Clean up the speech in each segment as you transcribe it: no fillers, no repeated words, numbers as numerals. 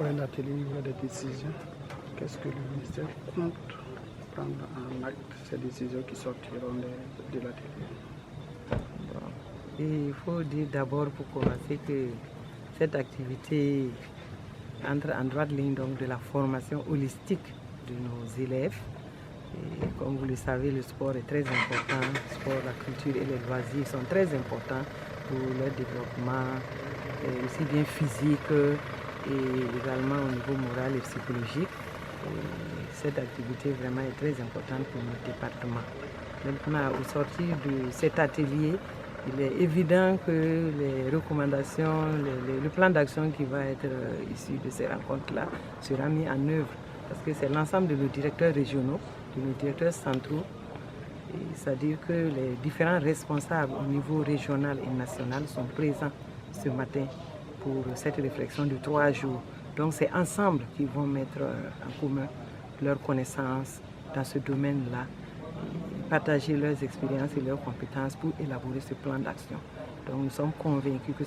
Après l'atelier, il y a des décisions. Qu'est-ce que le ministère compte prendre en acte ces décisions qui sortiront de l'atelier? Il faut dire d'abord pour commencer que cette activité entre en droite ligne donc de la formation holistique de nos élèves. Et comme vous le savez, le sport est très important. Le sport, la culture et les loisirs sont très importants pour leur développement, aussi bien physique et également au niveau moral et psychologique. Et cette activité vraiment est très importante pour notre département. Maintenant, au sortir de cet atelier, il est évident que les recommandations, le plan d'action qui va être issu de ces rencontres-là sera mis en œuvre. Parce que c'est l'ensemble de nos directeurs régionaux, de nos directeurs centraux, c'est-à-dire que les différents responsables au niveau régional et national sont présents ce matin pour cette réflexion de 3 jours. Donc c'est ensemble qu'ils vont mettre en commun leurs connaissances dans ce domaine-là, partager leurs expériences et leurs compétences pour élaborer ce plan d'action. Donc nous sommes convaincus que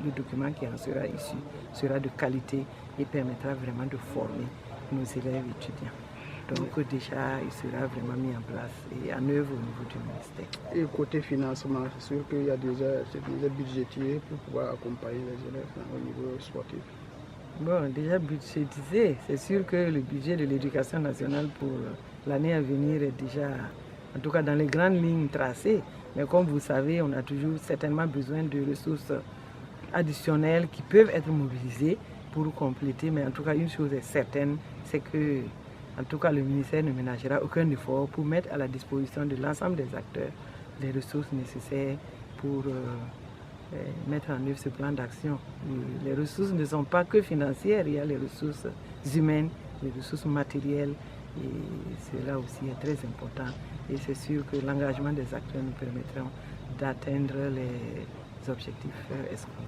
le document qui en sera issu sera de qualité et permettra vraiment de former nos élèves et étudiants. Donc déjà, il sera vraiment mis en place et en œuvre au niveau du ministère. Et côté financement, c'est sûr qu'il y a déjà budgétier pour pouvoir accompagner les élèves au niveau sportif. Bon, déjà budgétisé, c'est sûr que le budget de l'éducation nationale pour l'année à venir est déjà, en tout cas dans les grandes lignes tracées. Mais comme vous savez, on a toujours certainement besoin de ressources additionnelles qui peuvent être mobilisées pour compléter. Mais en tout cas, une chose est certaine, c'est que en tout cas, le ministère ne ménagera aucun effort pour mettre à la disposition de l'ensemble des acteurs les ressources nécessaires pour mettre en œuvre ce plan d'action. Les ressources ne sont pas que financières, il y a les ressources humaines, les ressources matérielles, et cela aussi est très important. Et c'est sûr que l'engagement des acteurs nous permettra d'atteindre les objectifs escomptés.